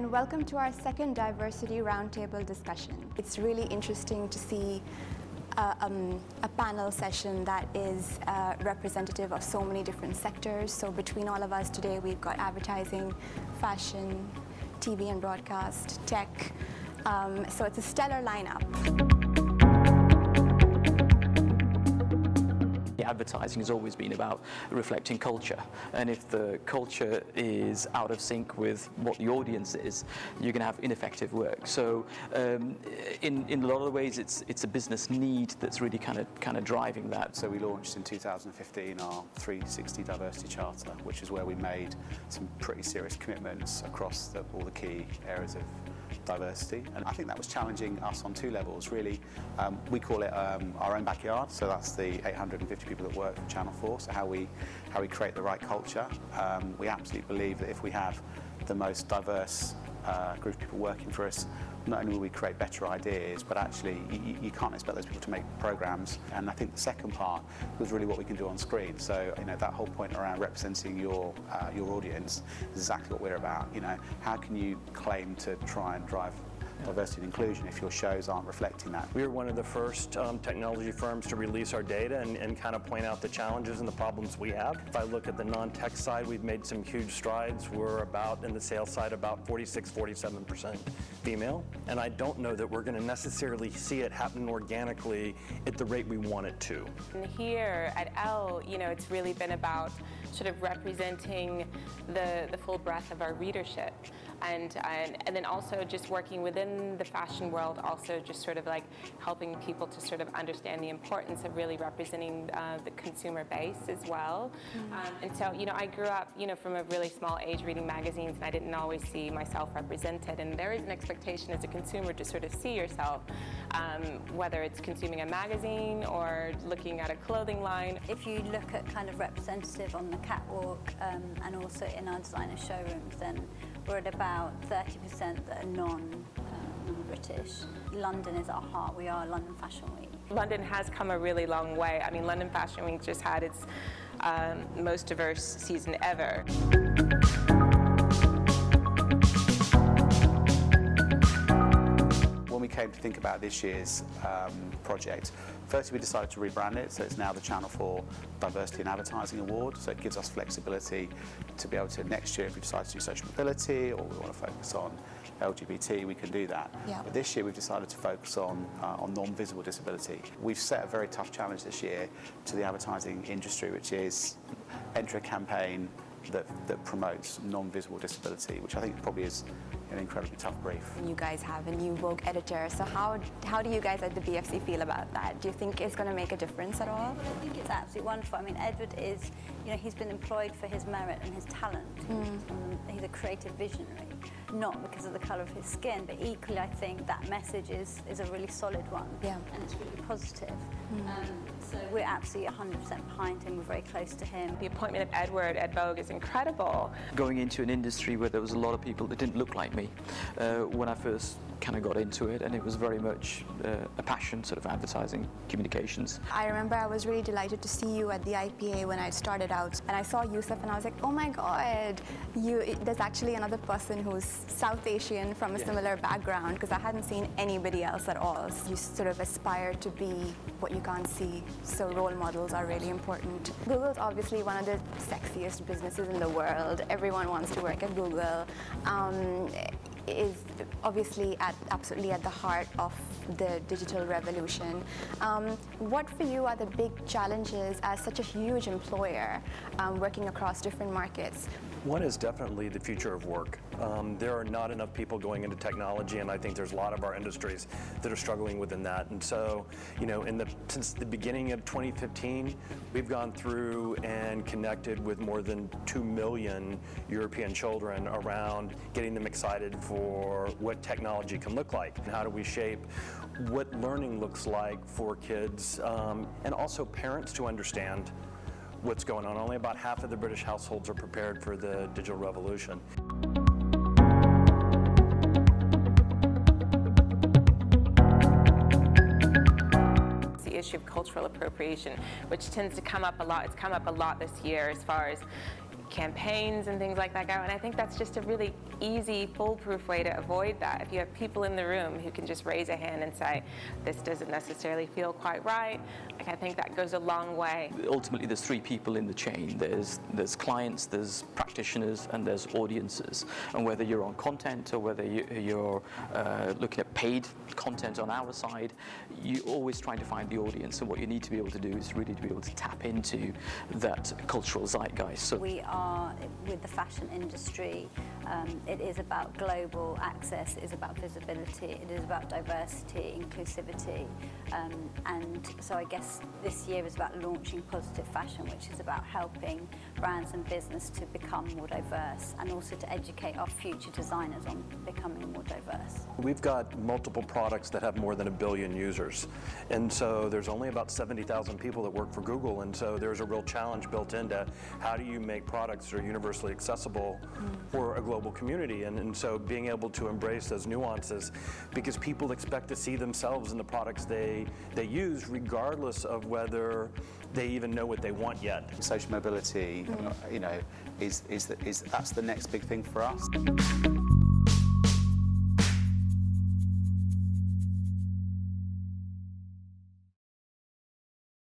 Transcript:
and welcome to our second Diversity Roundtable discussion. It's really interesting to see a panel session that is representative of so many different sectors. So between all of us today, we've got advertising, fashion, TV and broadcast, tech. So it's a stellar lineup. Advertising has always been about reflecting culture, and if the culture is out of sync with what the audience is, you're going to have ineffective work. So in a lot of ways it's a business need that's really kind of driving that. So we launched in 2015 our 360 Diversity Charter, which is where we made some pretty serious commitments across all the key areas of diversity, and I think that was challenging us on two levels really. We call it our own backyard, so that's the 850 people that work for Channel 4, so how we create the right culture. We absolutely believe that if we have the most diverse group of people working for us, not only will we create better ideas, but actually you can't expect those people to make programs. And I think the second part was really what we can do on screen. So that whole point around representing your audience is exactly what we're about. How can you claim to try and drive diversity and inclusion if your shows aren't reflecting that? We were one of the first technology firms to release our data and kind of point out the challenges and the problems we have. If I look at the non-tech side, we've made some huge strides. We're about, in the sales side, about 46-47% female. And I don't know that we're going to necessarily see it happen organically at the rate we want it to. And here at Elle, it's really been about sort of representing the full breadth of our readership. And then also just working within the fashion world, also just sort of like helping people to sort of understand the importance of really representing the consumer base as well. And so, I grew up, from a really small age reading magazines, and I didn't always see myself represented. And there is an expectation as a consumer to sort of see yourself, whether it's consuming a magazine or looking at a clothing line. If you look at kind of representative on the catwalk and also in our designer showrooms, then we're at about 30% that are non-British. London is our heart. We are London Fashion Week. London has come a really long way. I mean, London Fashion Week just had its most diverse season ever. When we came to think about this year's project, firstly we decided to rebrand it, so it's now the Channel 4 Diversity and Advertising Award, so it gives us flexibility to be able to, next year if we decide to do social mobility or we want to focus on LGBT, we can do that. Yeah. But this year we've decided to focus on non-visible disability. We've set a very tough challenge this year to the advertising industry, which is enter a campaign that promotes non-visible disability, which I think probably is an incredibly tough brief. You guys have a new Vogue editor, so how do you guys at the BFC feel about that? Do you think it's going to make a difference at all? I think it's absolutely wonderful. I mean, Edward is, he's been employed for his merit and his talent. He's a creative visionary, not because of the colour of his skin, but equally I think that message is a really solid one. Yeah. And it's really positive. So we're absolutely 100% behind him. We're very close to him. The appointment of Edward at Vogue is incredible. Going into an industry where there was a lot of people that didn't look like me when I first kind of got into it, and it was very much a passion, sort of advertising, communications. I remember I was really delighted to see you at the IPA when I started out, and I saw Yusuf and I was like, oh my god, there's actually another person who's South Asian from a similar background, because I hadn't seen anybody else at all. So you sort of aspire to be what you can't see, so role models are really important. Google's obviously one of the sexiest businesses in the world. Everyone wants to work at Google. Is obviously absolutely at the heart of the digital revolution. What for you are the big challenges as such a huge employer working across different markets? One is definitely the future of work. There are not enough people going into technology, and I think there's a lot of our industries that are struggling within that. And so, since the beginning of 2015, we've gone through and connected with more than 2 million European children around getting them excited for what technology can look like, and how do we shape what learning looks like for kids, and also parents to understand what's going on. Only about half of the British households are prepared for the digital revolution. The issue of cultural appropriation, which tends to come up a lot. It's come up a lot this year as far as campaigns and things like that go, and I think that's just a really easy, foolproof way to avoid that. If you have people in the room who can just raise a hand and say, this doesn't necessarily feel quite right, like, I think that goes a long way. Ultimately, there's three people in the chain. There's clients, there's practitioners, and there's audiences. And whether you're on content or whether you're looking at paid content on our side, you're always trying to find the audience. And what you need to be able to do is really to be able to tap into that cultural zeitgeist. So we are, with the fashion industry, it is about global access, it is about visibility, it is about diversity, inclusivity, and so I guess this year is about launching Positive Fashion, which is about helping brands and business to become more diverse and also to educate our future designers on becoming more diverse. We've got multiple products that have more than 1 billion users, and so there's only about 70,000 people that work for Google, and so there's a real challenge built into how do you make products that are universally accessible for a global community, and so being able to embrace those nuances, because people expect to see themselves in the products they use, regardless of whether they even know what they want yet. Social mobility, you know, that's the next big thing for us.